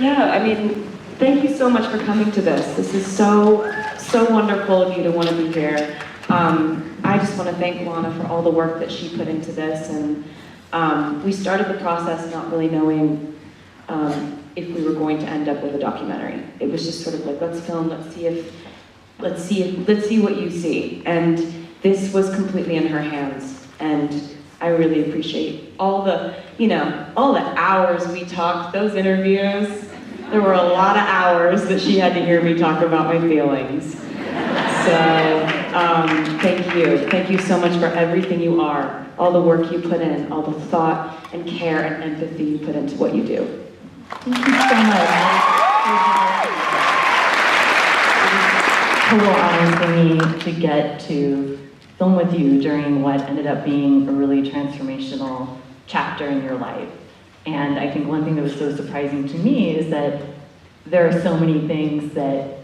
Yeah, I mean, thank you so much for coming to this. This is so wonderful of you to want to be here. I just want to thank Lana for all the work that she put into this, and we started the process not really knowing if we were going to end up with a documentary. It was just sort of like, let's film, let's see what you see. And this was completely in her hands, and I really appreciate all the hours we talked, those interviews. There were a lot of hours that she had to hear me talk about my feelings. So, thank you. Thank you so much for everything you are, all the work you put in, all the thought and care and empathy you put into what you do. Thank you so much. Total honor for me to get to film with you during what ended up being a really transformational chapter in your life. And I think one thing that was so surprising to me is that there are so many things that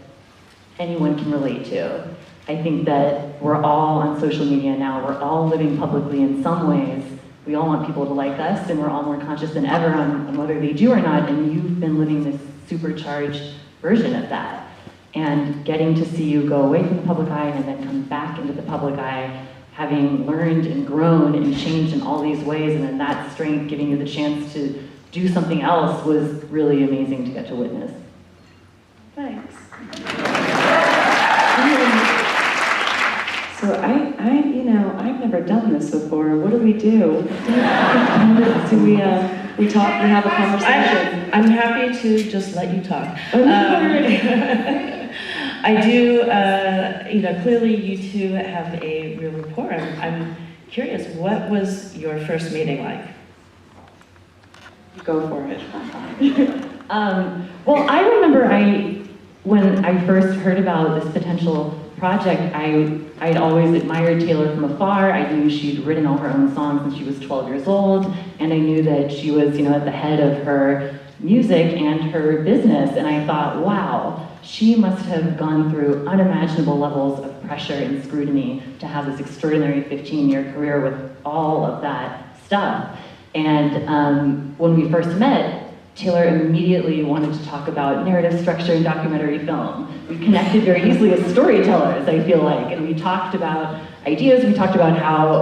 anyone can relate to. I think that we're all on social media now, we're all living publicly in some ways. We all want people to like us, and we're all more conscious than ever on whether they do or not, and you've been living this supercharged version of that. And getting to see you go away from the public eye and then come back into the public eye, having learned and grown and changed in all these ways, and then that strength giving you the chance to do something else was really amazing to get to witness. Thanks. So I've never done this before. What do we do? Do we talk, we have a conversation? I'm happy to just let you talk. I do, clearly you two have a real rapport. I'm curious, what was your first meeting like? Go for it. Well, I remember when I first heard about this potential project, I'd always admired Taylor from afar. I knew she'd written all her own songs when she was 12 years old, and I knew that she was, at the head of her music and her business, and I thought, wow, she must have gone through unimaginable levels of pressure and scrutiny to have this extraordinary 15-year career with all of that stuff. And when we first met, Taylor immediately wanted to talk about narrative structure in documentary film. We connected very easily as storytellers, I feel like, and we talked about ideas, we talked about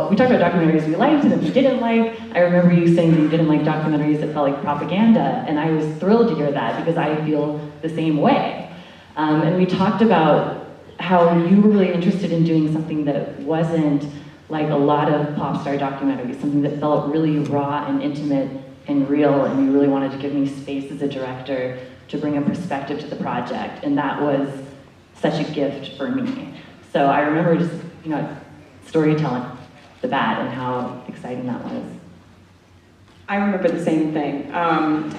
documentaries we liked and that we didn't like. I remember you saying that you didn't like documentaries that felt like propaganda, and I was thrilled to hear that because I feel the same way. And we talked about how you were really interested in doing something that wasn't like a lot of pop star documentaries, something that felt really raw and intimate and real, and you really wanted to give me space as a director to bring a perspective to the project, and that was such a gift for me. So I remember just, storytelling the bat and how exciting that was. I remember the same thing. I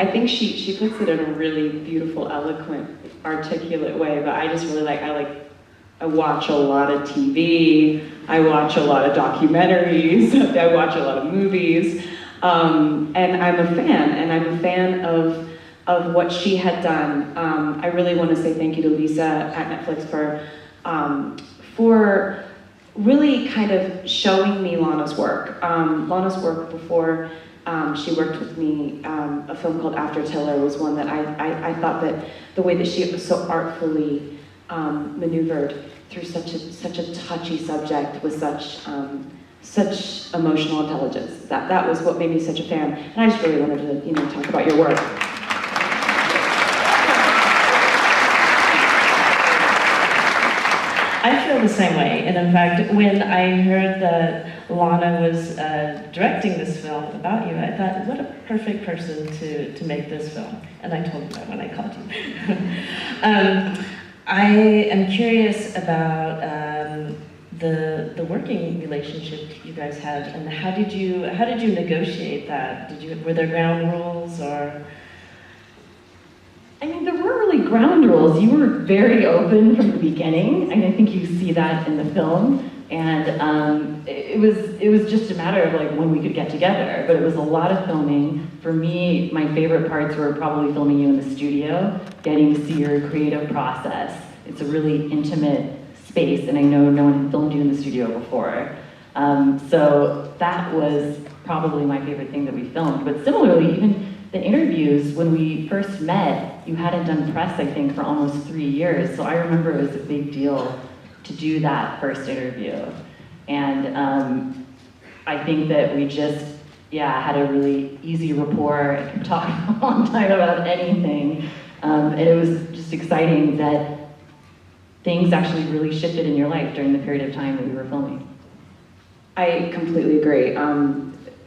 think she puts it in a really beautiful, eloquent, articulate way, but I just really I watch a lot of TV, I watch a lot of documentaries, I watch a lot of movies, and I'm a fan of what she had done. I really want to say thank you to Lisa at Netflix for really kind of showing me Lana's work. Lana's work before she worked with me, a film called After Tiller was one that I thought that the way that she was so artfully maneuvered through such a touchy subject with such emotional intelligence. That was what made me such a fan. And I just really wanted to talk about your work. I feel the same way, and in fact, when I heard that Lana was directing this film about you, I thought, what a perfect person to make this film. And I told you that when I called you. I am curious about the working relationship you guys had, and how did you negotiate that? Were there ground rules, or? I mean, there weren't really ground rules. You were very open from the beginning, and I think you see that in the film. And it was just a matter of when we could get together. But it was a lot of filming. For me, my favorite parts were probably filming you in the studio, getting to see your creative process. It's a really intimate space, and I know no one had filmed you in the studio before. So that was probably my favorite thing that we filmed. But similarly, even the interviews, when we first met, you hadn't done press, I think, for almost 3 years. So I remember it was a big deal to do that first interview. And I think that we just, had a really easy rapport and could talk a long time about anything. And it was just exciting that things actually really shifted in your life during the period of time that we were filming. I completely agree.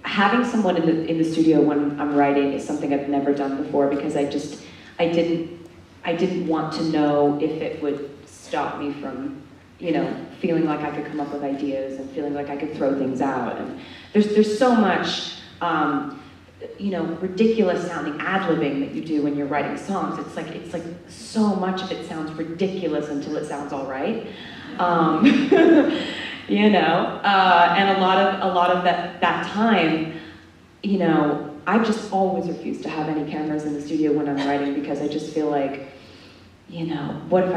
Having someone in the studio when I'm writing is something I've never done before, because I didn't want to know if it would stop me from, feeling like I could come up with ideas and feeling like I could throw things out. And there's so much, ridiculous sounding ad-libbing that you do when you're writing songs. It's like so much of it sounds ridiculous until it sounds all right. And a lot of that time, I just always refuse to have any cameras in the studio when I'm writing, because I just feel like, what if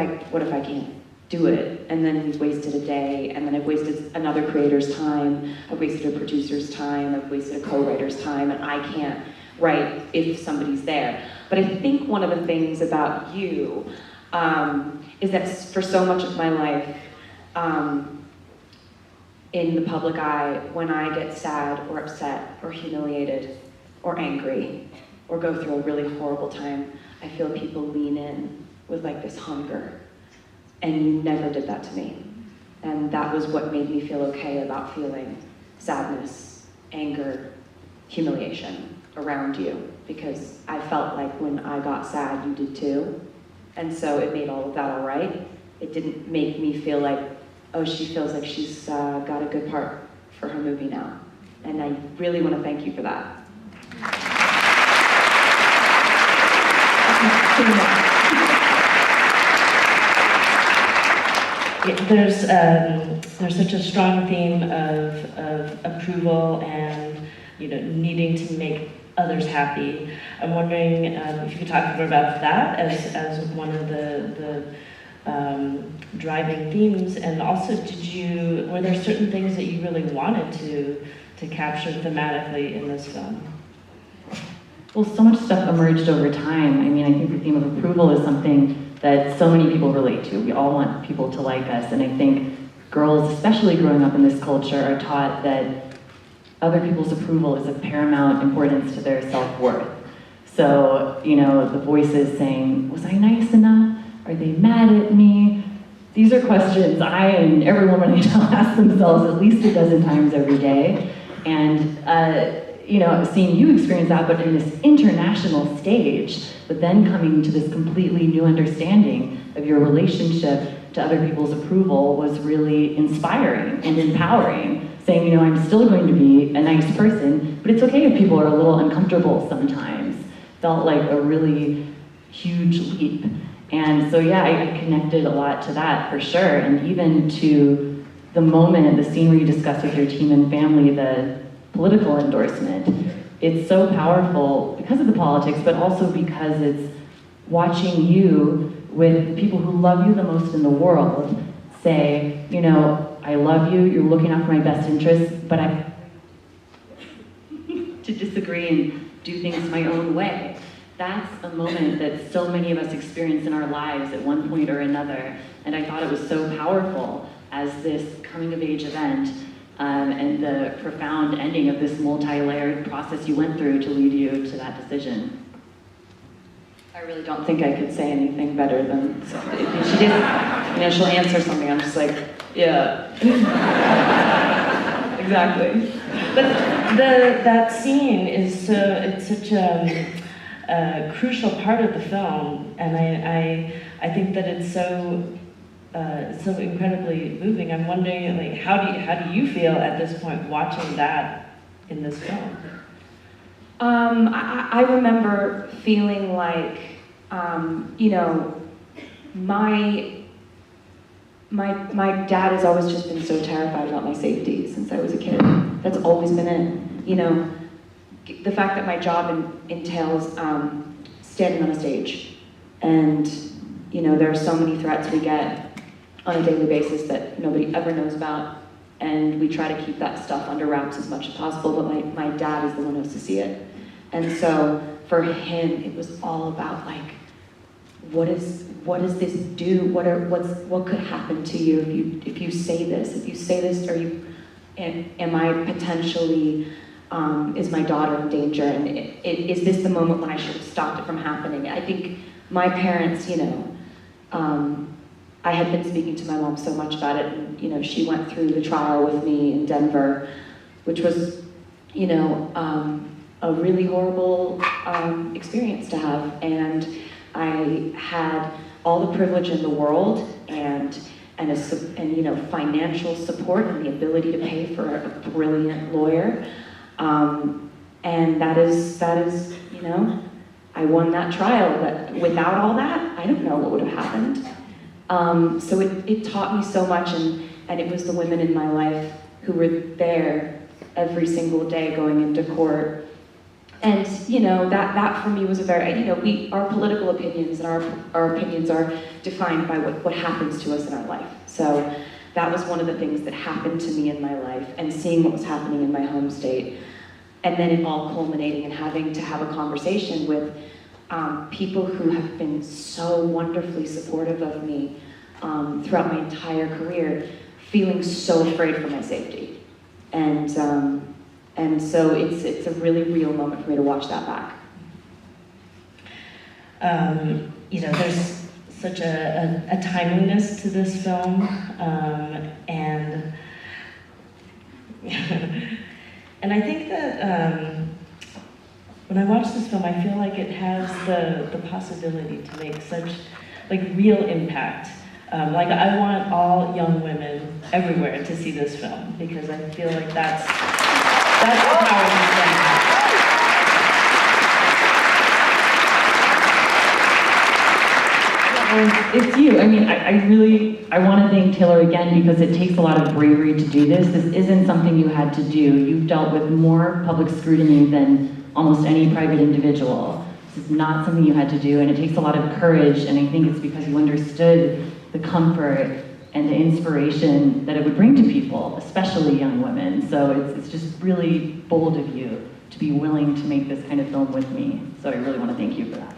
I can't do it? And then we've wasted a day, and then I've wasted another creator's time, I've wasted a producer's time, I've wasted a co-writer's time, and I can't write if somebody's there. But I think one of the things about you is that for so much of my life, in the public eye, when I get sad or upset or humiliated or angry or go through a really horrible time, I feel people lean in with like this hunger. And you never did that to me. And that was what made me feel okay about feeling sadness, anger, humiliation around you, because I felt like when I got sad, you did too. And so it made all of that all right. It didn't make me feel like, oh, she feels like she's got a good part for her movie now. And I really want to thank you for that. There's such a strong theme of approval and needing to make others happy. I'm wondering if you could talk more about that as one of the driving themes, and also were there certain things that you really wanted to capture thematically in this film? Well, so much stuff emerged over time. I mean, I think the theme of approval is something that so many people relate to. We all want people to like us, and I think girls, especially growing up in this culture, are taught that other people's approval is of paramount importance to their self-worth. So, the voices saying, was I nice enough? Are they mad at me? These are questions I and every woman I know ask themselves at least a dozen times every day. And, seeing you experience that, but in this international stage, but then coming to this completely new understanding of your relationship to other people's approval was really inspiring and empowering. Saying, I'm still going to be a nice person, but it's okay if people are a little uncomfortable sometimes. Felt like a really huge leap. And so, I connected a lot to that for sure. And even to the moment, the scene where you discuss with your team and family the political endorsement. It's so powerful because of the politics, but also because it's watching you with people who love you the most in the world say, I love you, you're looking out for my best interests, but I to disagree and do things my own way. That's a moment that so many of us experience in our lives at one point or another. And I thought it was so powerful as this coming of age event and the profound ending of this multi-layered process you went through to lead you to that decision. I really don't think I could say anything better than, so if she didn't, she'll answer something, I'm just like, yeah. Exactly. But that scene is it's such a crucial part of the film, and I think that it's so incredibly moving. I'm wondering, like, how do you feel at this point watching that in this film? I remember feeling like, my dad has always just been so terrified about my safety since I was a kid. That's always been it. The fact that my job entails standing on a stage, and there are so many threats we get on a daily basis that nobody ever knows about, and we try to keep that stuff under wraps as much as possible, but my dad is the one who has to see it. And so for him, it was all about like, what does this do? What could happen to you if you say this? If you say this, am I potentially, is my daughter in danger? And is this the moment when I should have stopped it from happening? I think my parents, you know, I had been speaking to my mom so much about it, and you know, she went through the trial with me in Denver, which was, you know, a really horrible experience to have. And I had all the privilege in the world and you know, financial support and the ability to pay for a brilliant lawyer. And that is, you know, I won that trial, but without all that, I don't know what would have happened. So it taught me so much, and it was the women in my life who were there every single day going into court. And, you know, that for me was a very, you know, our political opinions and our opinions are defined by what happens to us in our life. So that was one of the things that happened to me in my life, and seeing what was happening in my home state. And then it all culminating in having to have a conversation with people who have been so wonderfully supportive of me throughout my entire career, feeling so afraid for my safety. And so it's a really real moment for me to watch that back. You know, there's such a timeliness to this film, and and I think that when I watch this film, I feel like it has the possibility to make such like real impact. Like I want all young women everywhere to see this film, because I feel like that's the power of this film. It's you. I mean, I want to thank Taylor again, because it takes a lot of bravery to do this. This isn't something you had to do. You've dealt with more public scrutiny than almost any private individual. This is not something you had to do, and it takes a lot of courage, and I think it's because you understood the comfort and the inspiration that it would bring to people, especially young women. So it's just really bold of you to be willing to make this kind of film with me. So I really want to thank you for that.